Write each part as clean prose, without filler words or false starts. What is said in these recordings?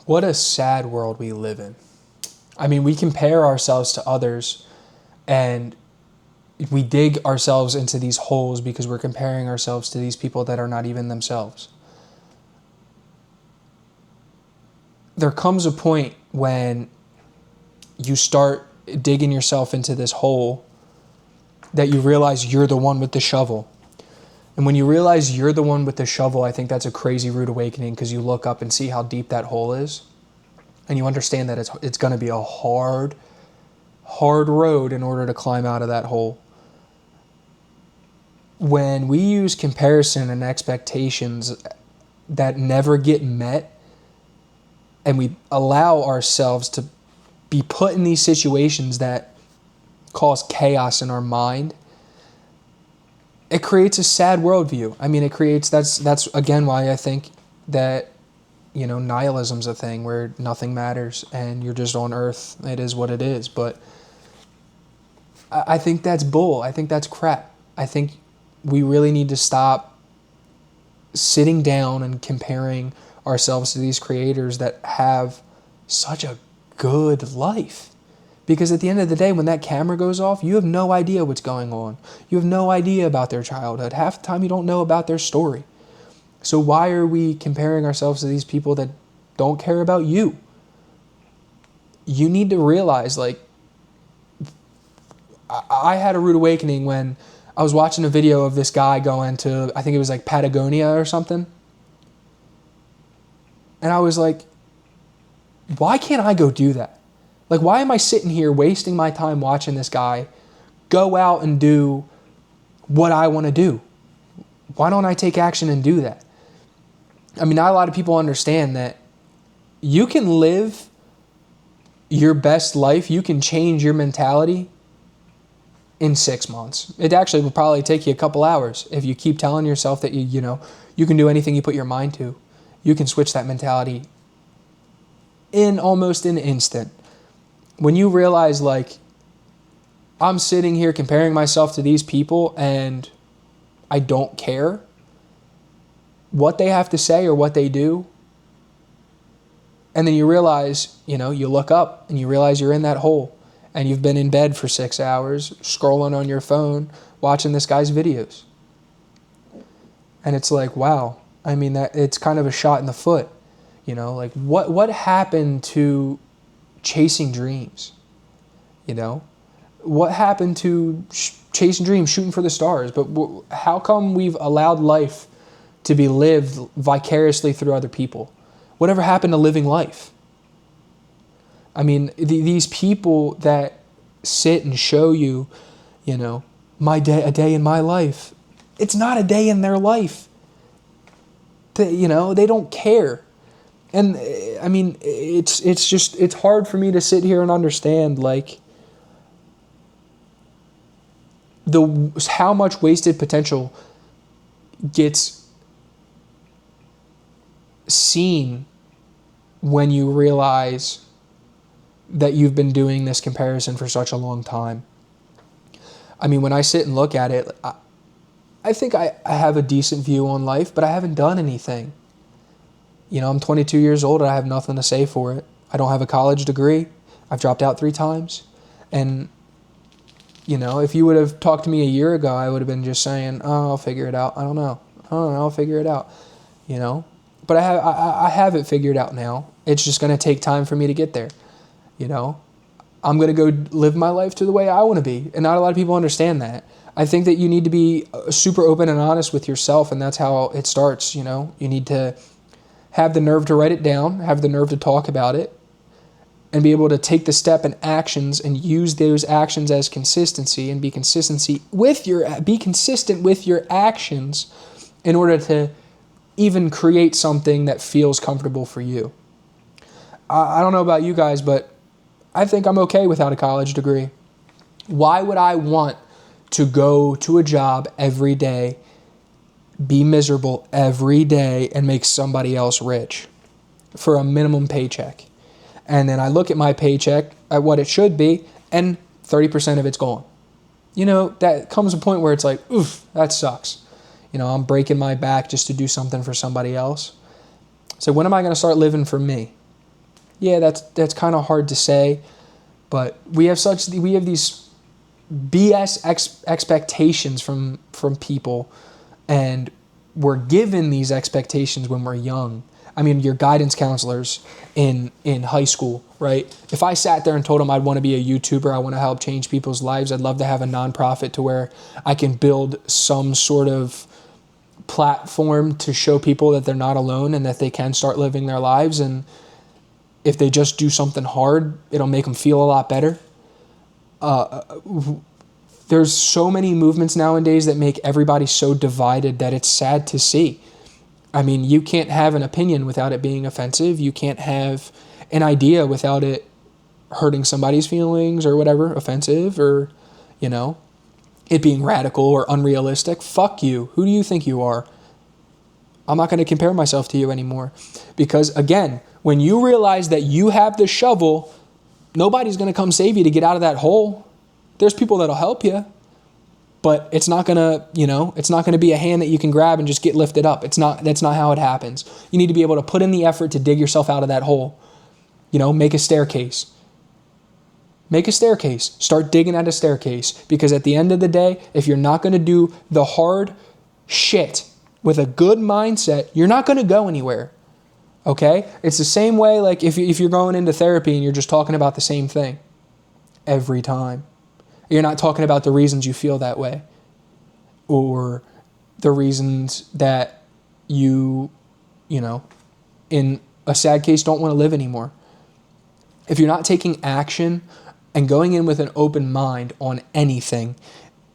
What a sad world we live in. I mean, we compare ourselves to others and we dig ourselves into these holes because we're comparing ourselves to these people that are not even themselves. There comes a point when you start digging yourself into this hole that you realize you're the one with the shovel. And when you realize you're the one with the shovel, I think that's a crazy rude awakening, because you look up and see how deep that hole is. And you understand that it's going to be a hard road in order to climb out of that hole. When we use comparison and expectations that never get met, and we allow ourselves to be put in these situations that cause chaos in our mind, it creates a sad worldview. I mean, that's again why I think that, nihilism's a thing where nothing matters and you're just on earth. It is what it is. But I think that's bull. I think that's crap. I think we really need to stop sitting down and comparing ourselves to these creators that have such a good life. Because at the end of the day, when that camera goes off, you have no idea what's going on. You have no idea about their childhood. Half the time you don't know about their story. So why are we comparing ourselves to these people that don't care about you? You need to realize, I had a rude awakening when I was watching a video of this guy going to, I think it was like Patagonia or something. And I was like, why can't I go do that? Like, why am I sitting here wasting my time watching this guy go out and do what I want to do? Why don't I take action and do that? I mean, not a lot of people understand that you can live your best life, you can change your mentality in 6 months. It actually will probably take you a couple hours if you keep telling yourself that you can do anything you put your mind to. You can switch that mentality in almost an instant. When you realize, I'm sitting here comparing myself to these people and I don't care what they have to say or what they do. And then you realize, you look up and you realize you're in that hole and you've been in bed for 6 hours, scrolling on your phone, watching this guy's videos. And it's like, wow. I mean, that it's kind of a shot in the foot. What happened to chasing dreams? What happened to chasing dreams, shooting for the stars? But how come we've allowed life to be lived vicariously through other people? Whatever happened to living life? I mean, these people that sit and show you, a day in my life. It's not a day in their life. They don't care. And I mean, it's hard for me to sit here and understand, how much wasted potential gets seen when you realize that you've been doing this comparison for such a long time. I mean, when I sit and look at it, I think I have a decent view on life, but I haven't done anything. I'm 22 years old and I have nothing to say for it. I don't have a college degree. I've dropped out 3 times. And, if you would have talked to me a year ago, I would have been just saying, oh, I'll figure it out. I don't know, I'll figure it out, But I have it figured out now. It's just going to take time for me to get there. I'm going to go live my life to the way I want to be. And not a lot of people understand that. I think that you need to be super open and honest with yourself, and that's how it starts. You need to have the nerve to write it down, have the nerve to talk about it, and be able to take the step and actions and use those actions as consistency, and be consistent with your actions in order to even create something that feels comfortable for you. I don't know about you guys, but I think I'm okay without a college degree. Why would I want to go to a job every day, be miserable every day, and make somebody else rich for a minimum paycheck? And then I look at my paycheck, at what it should be, and 30% of it's gone. That comes a point where it's like, oof, that sucks. I'm breaking my back just to do something for somebody else. So when am I going to start living for me? Yeah, that's kind of hard to say, but we have these BS expectations from people, and we're given these expectations when we're young. I mean, your guidance counselors in high school, right? If I sat there and told them I'd want to be a YouTuber, I want to help change people's lives, I'd love to have a nonprofit to where I can build some sort of platform to show people that they're not alone and that they can start living their lives, and if they just do something hard, it'll make them feel a lot better. There's so many movements nowadays that make everybody so divided that it's sad to see. I mean, you can't have an opinion without it being offensive. You can't have an idea without it hurting somebody's feelings or whatever, offensive, or, you know, it being radical or unrealistic. Fuck you. Who do you think you are? I'm not going to compare myself to you anymore. Because, again, when you realize that you have the shovel, nobody's going to come save you to get out of that hole. There's people that'll help you, but it's not going to, it's not going to be a hand that you can grab and just get lifted up. That's not how it happens. You need to be able to put in the effort to dig yourself out of that hole. Make a staircase. Make a staircase. Start digging at a staircase, because at the end of the day, if you're not going to do the hard shit with a good mindset, you're not going to go anywhere. Okay? It's the same way, like if you're going into therapy and you're just talking about the same thing every time. You're not talking about the reasons you feel that way, or the reasons that you in a sad case, don't want to live anymore. If you're not taking action and going in with an open mind on anything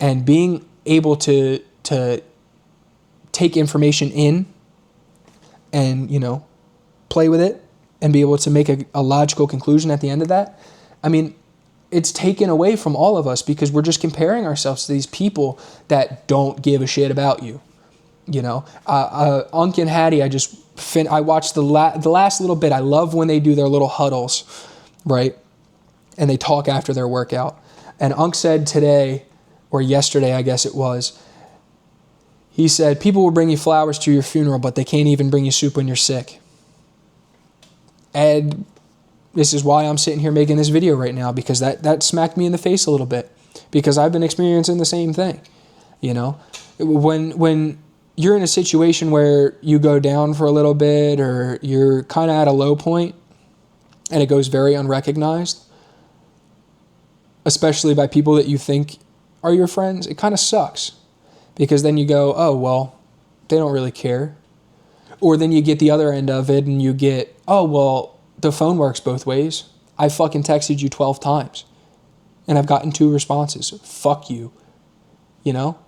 and being able to take information in and, play with it and be able to make a logical conclusion at the end of that, I mean, it's taken away from all of us, because we're just comparing ourselves to these people that don't give a shit about you. Unc and Hattie, I watched the last little bit. I love when they do their little huddles, right? And they talk after their workout. And Unc said today, or yesterday, I guess it was, he said, people will bring you flowers to your funeral, but they can't even bring you soup when you're sick. And this is why I'm sitting here making this video right now, because that smacked me in the face a little bit, because I've been experiencing the same thing. When you're in a situation where you go down for a little bit, or you're kind of at a low point and it goes very unrecognized, especially by people that you think are your friends, it kind of sucks, because then you go, oh, well, they don't really care. Or then you get the other end of it and you get, oh, well, the phone works both ways. I fucking texted you 12 times and I've gotten 2 responses. Fuck you. You got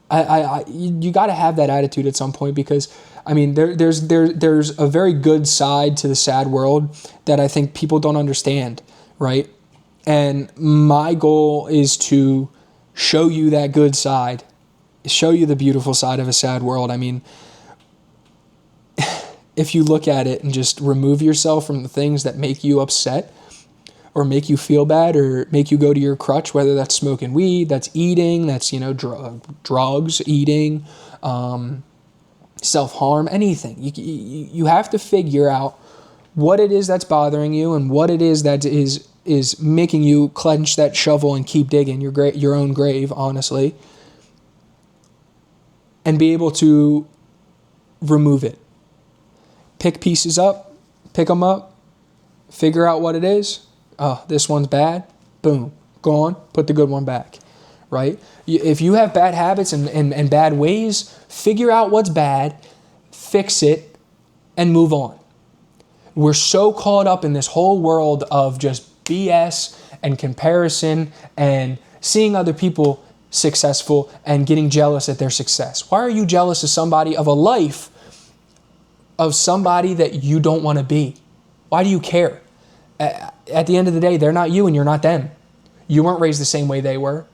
to have that attitude at some point, because I mean, there's a very good side to the sad world that I think people don't understand, right? And my goal is to show you that good side, show you the beautiful side of a sad world. I mean, if you look at it and just remove yourself from the things that make you upset or make you feel bad or make you go to your crutch, whether that's smoking weed, that's eating, that's, drugs, eating, self-harm, anything. You have to figure out what it is that's bothering you and what it is that is making you clench that shovel and keep digging your own grave, honestly, and be able to remove it. Pick pieces up, pick them up, figure out what it is. Oh, this one's bad. Boom, gone. Put the good one back, right? If you have bad habits and bad ways, figure out what's bad, fix it, and move on. We're so caught up in this whole world of just BS and comparison and seeing other people successful and getting jealous at their success. Why are you jealous of somebody, of a life of somebody that you don't want to be? Why do you care? At the end of the day, they're not you and you're not them. You weren't raised the same way they were.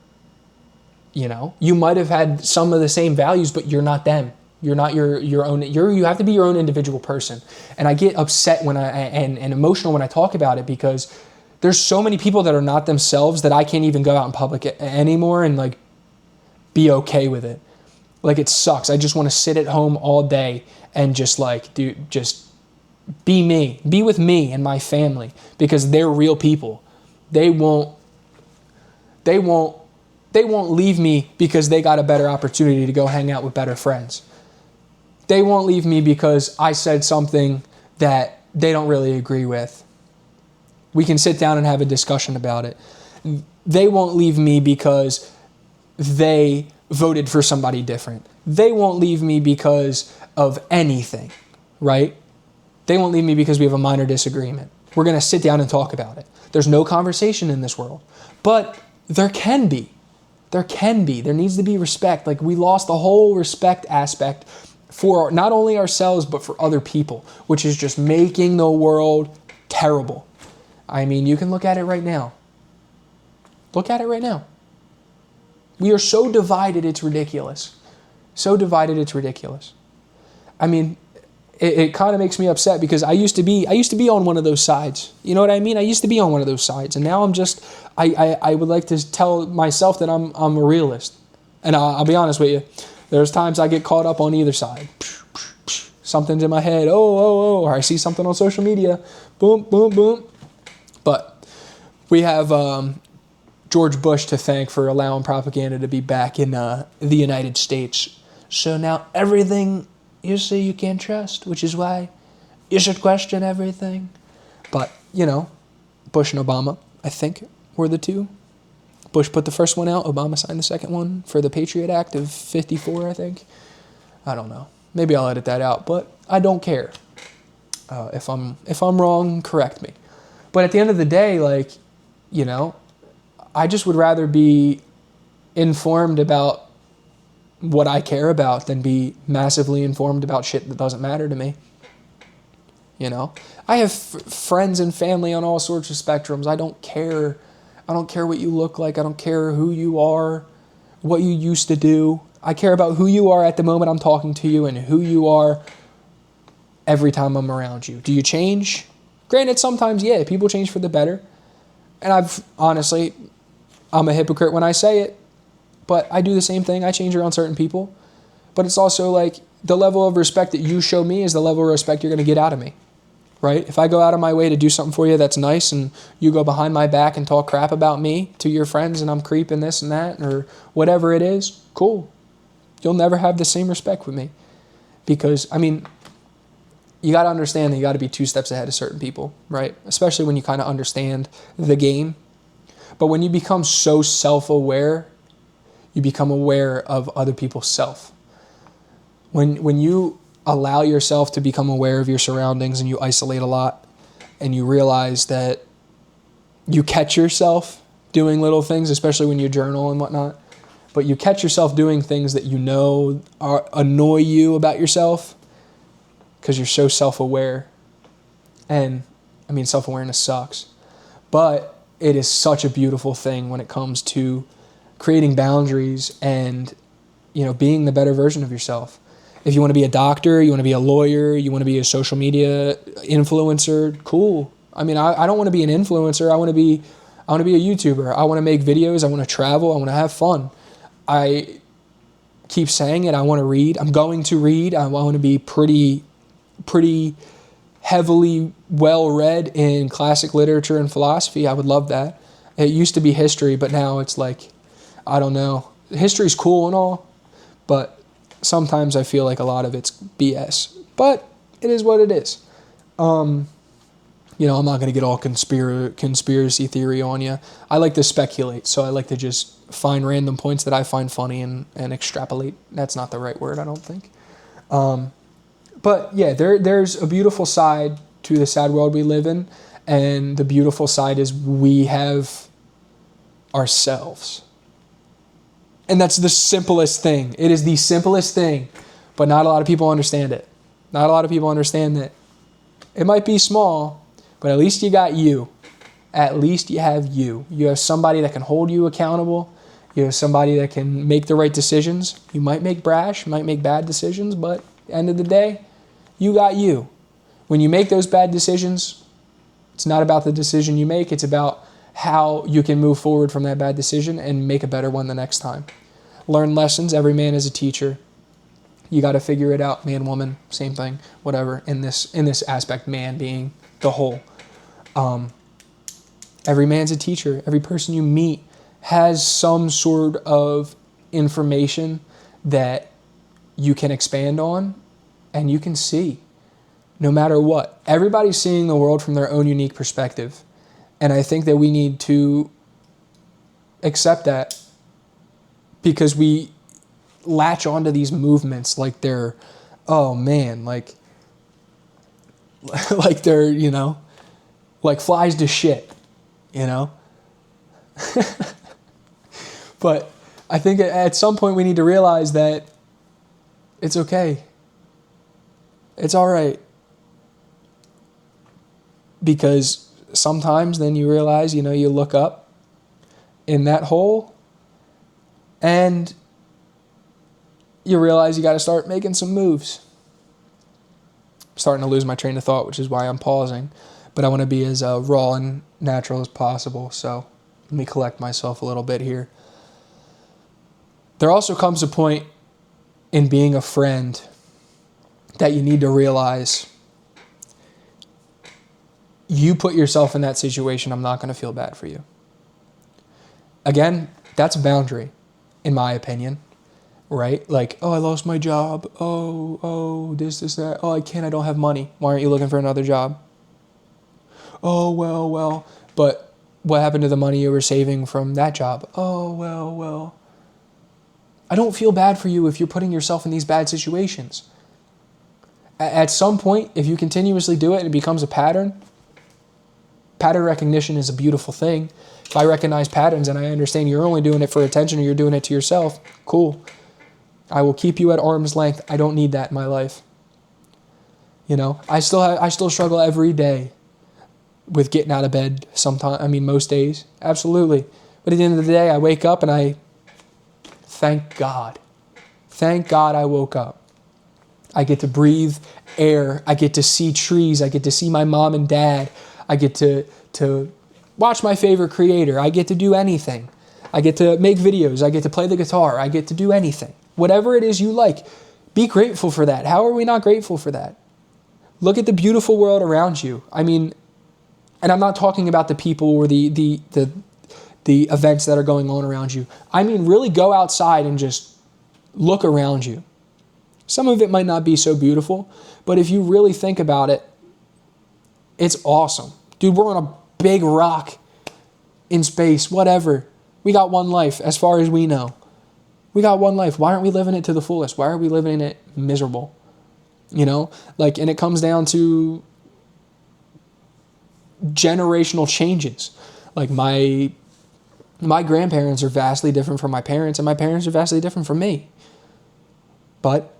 You might have had some of the same values, but you're not them. You're not your own. You have to be your own individual person. And I get upset and emotional when I talk about it, because there's so many people that are not themselves that I can't even go out in public anymore and be okay with it. It sucks. I just want to sit at home all day and just be me. Be with me and my family because they're real people. They won't leave me because they got a better opportunity to go hang out with better friends. They won't leave me because I said something that they don't really agree with. We can sit down and have a discussion about it. They won't leave me because they voted for somebody different. They won't leave me because of anything, right? They won't leave me because we have a minor disagreement. We're going to sit down and talk about it. There's no conversation in this world. But there can be. There can be. There needs to be respect. Like, we lost the whole respect aspect for not only ourselves, but for other people, which is just making the world terrible. I mean, you can look at it right now. Look at it right now. We are so divided, it's ridiculous. So divided, it's ridiculous. I mean, it kind of makes me upset because I used to be on one of those sides. You know what I mean? I used to be on one of those sides, and now I'm just, I would like to tell myself that I'm a realist. And I'll be honest with you, there's times I get caught up on either side. Something's in my head, or I see something on social media, boom, boom, boom. But we have George Bush to thank for allowing propaganda to be back in the United States. So now everything you see you can't trust, which is why you should question everything. But, Bush and Obama, I think, were the two. Bush put the first one out. Obama signed the second one for the Patriot Act of 54, I think. I don't know. Maybe I'll edit that out, but I don't care. If I'm wrong, correct me. But at the end of the day, I just would rather be informed about what I care about than be massively informed about shit that doesn't matter to me. I have friends and family on all sorts of spectrums. I don't care. I don't care what you look like. I don't care who you are, what you used to do. I care about who you are at the moment I'm talking to you and who you are every time I'm around you. Do you change? Granted, sometimes, yeah, people change for the better. And I'm a hypocrite when I say it, but I do the same thing. I change around certain people. But it's also like the level of respect that you show me is the level of respect you're going to get out of me, right? If I go out of my way to do something for you that's nice and you go behind my back and talk crap about me to your friends and I'm creeping this and that or whatever it is, cool. You'll never have the same respect with me because, you got to understand that you got to be 2 steps ahead of certain people, right? Especially when you kind of understand the game. But when you become so self-aware, you become aware of other people's self. When you allow yourself to become aware of your surroundings and you isolate a lot and you realize that you catch yourself doing little things, especially when you journal and whatnot, but you catch yourself doing things that annoy you about yourself because you're so self-aware. And, self-awareness sucks. But it is such a beautiful thing when it comes to creating boundaries and, being the better version of yourself. If you want to be a doctor, you want to be a lawyer, you want to be a social media influencer, cool. I don't want to be an influencer. I want to be a YouTuber. I want to make videos. I want to travel. I want to have fun. I keep saying it. I want to read. I'm going to read. I want to be pretty heavily well-read in classic literature and philosophy. I would love that. It used to be history, but now it's like, I don't know. History's cool and all, but sometimes I feel like a lot of it's BS. But it is what it is. I'm not going to get all conspiracy theory on you. I like to speculate, so I like to just find random points that I find funny and extrapolate. That's not the right word, I don't think. But yeah, there's a beautiful side to the sad world we live in, and the beautiful side is we have ourselves. And that's the simplest thing. It is the simplest thing, but not a lot of people understand it. Not a lot of people understand that it might be small, but at least you got you. At least you have you. You have somebody that can hold you accountable. You have somebody that can make the right decisions. You might make brash, you might make bad decisions, but at the end of the day, you got you. When you make those bad decisions, it's not about the decision you make. It's about how you can move forward from that bad decision and make a better one the next time. Learn lessons. Every man is a teacher. You got to figure it out. Man, woman, same thing, whatever. In this aspect, man being the whole. Every man's a teacher. Every person you meet has some sort of information that you can expand on and you can see no matter what. Everybody's seeing the world from their own unique perspective. And I think that we need to accept that, because we latch onto these movements like they're, oh man, like they're, like flies to shit, But I think at some point we need to realize that it's okay. It's all right. Because sometimes then you realize, you look up in that hole and you realize you got to start making some moves. I'm starting to lose my train of thought, which is why I'm pausing. But I want to be as raw and natural as possible. So let me collect myself a little bit here. There also comes a point in being a friend that you need to realize you put yourself in that situation, I'm not going to feel bad for you. Again, that's a boundary, in my opinion, right? Like, oh, I lost my job. Oh, this, that. Oh, I don't have money. Why aren't you looking for another job? Oh, well. But what happened to the money you were saving from that job? Oh, well. I don't feel bad for you if you're putting yourself in these bad situations. At some point, if you continuously do it and it becomes a pattern recognition is a beautiful thing. If I recognize patterns and I understand you're only doing it for attention or you're doing it to yourself, cool. I will keep you at arm's length. I don't need that in my life. I still struggle every day with getting out of bed most days. Absolutely. But at the end of the day, I wake up and I thank God. Thank God I woke up. I get to breathe air. I get to see trees. I get to see my mom and dad. I get to watch my favorite creator. I get to do anything. I get to make videos. I get to play the guitar. I get to do anything. Whatever it is you like, be grateful for that. How are we not grateful for that? Look at the beautiful world around you. And I'm not talking about the people or the events that are going on around you. Really go outside and just look around you. Some of it might not be so beautiful, but if you really think about it, it's awesome. Dude, we're on a big rock in space, whatever. We got one life, as far as we know. We got one life. Why aren't we living it to the fullest? Why are we living it miserable? And it comes down to generational changes. Like my grandparents are vastly different from my parents, and my parents are vastly different from me. But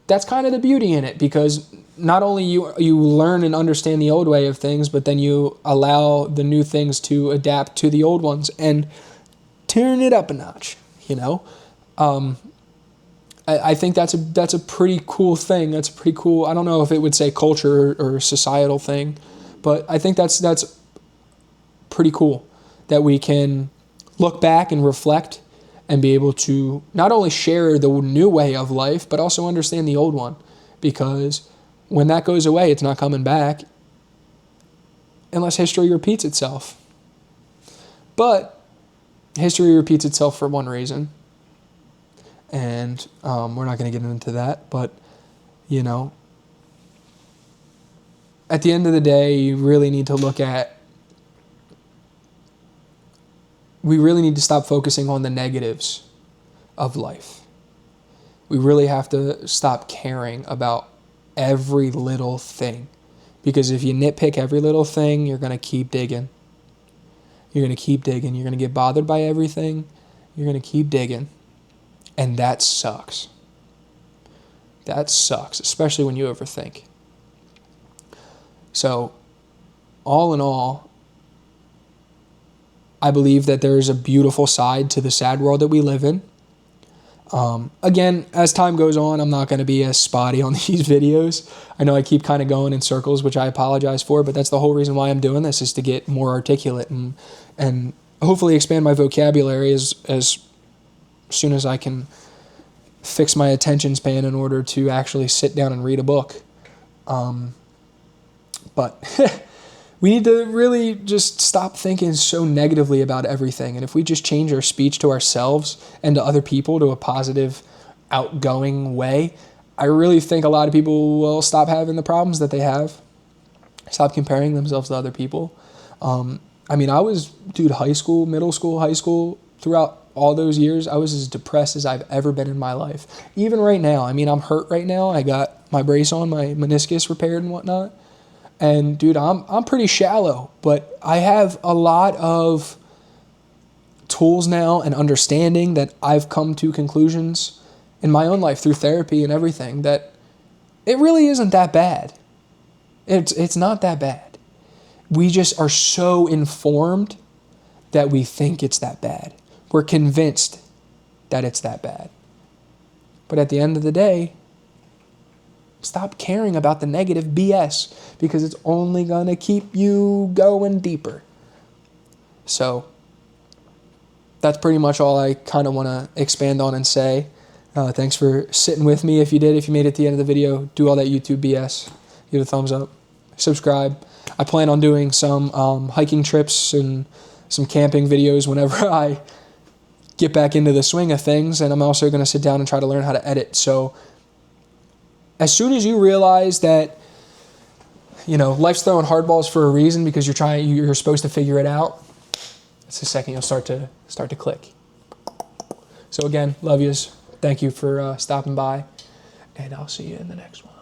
that's kind of the beauty in it, because not only you learn and understand the old way of things, but then you allow the new things to adapt to the old ones and turn it up a notch. I think that's a pretty cool thing. That's pretty cool. I don't know if it would say culture or societal thing, but I think that's pretty cool that we can look back and reflect and be able to not only share the new way of life, but also understand the old one. Because when that goes away, it's not coming back unless history repeats itself. But history repeats itself for one reason. And we're not going to get into that. But, at the end of the day, we really need to stop focusing on the negatives of life. We really have to stop caring about every little thing. Because if you nitpick every little thing, you're going to keep digging. You're going to keep digging. You're going to get bothered by everything. You're going to keep digging. And that sucks. That sucks, especially when you overthink. So, all in all, I believe that there is a beautiful side to the sad world that we live in. Again, as time goes on, I'm not going to be as spotty on these videos. I know I keep kind of going in circles, which I apologize for, but that's the whole reason why I'm doing this, is to get more articulate and hopefully expand my vocabulary as soon as I can fix my attention span in order to actually sit down and read a book. But we need to really just stop thinking so negatively about everything. And if we just change our speech to ourselves and to other people to a positive, outgoing way, I really think a lot of people will stop having the problems that they have, stop comparing themselves to other people. I mean, I was, high school, middle school, high school, throughout all those years, I was as depressed as I've ever been in my life. Even right now, I mean, I'm hurt right now. I got my brace on, my meniscus repaired and whatnot. And dude, I'm pretty shallow, but I have a lot of tools now and understanding that I've come to conclusions in my own life through therapy and everything that it really isn't that bad. It's not that bad. We just are so informed that we think it's that bad. We're convinced that it's that bad. But at the end of the day, stop caring about the negative BS because it's only going to keep you going deeper. So that's pretty much all I kind of want to expand on and say. Thanks for sitting with me. If you did, if you made it to the end of the video, do all that YouTube BS. Give it a thumbs up. Subscribe. I plan on doing some hiking trips and some camping videos whenever I get back into the swing of things. And I'm also going to sit down and try to learn how to edit. So as soon as you realize that, life's throwing hardballs for a reason because you're supposed to figure it out, it's the second you'll start to click. So again, love yous. Thank you for stopping by, and I'll see you in the next one.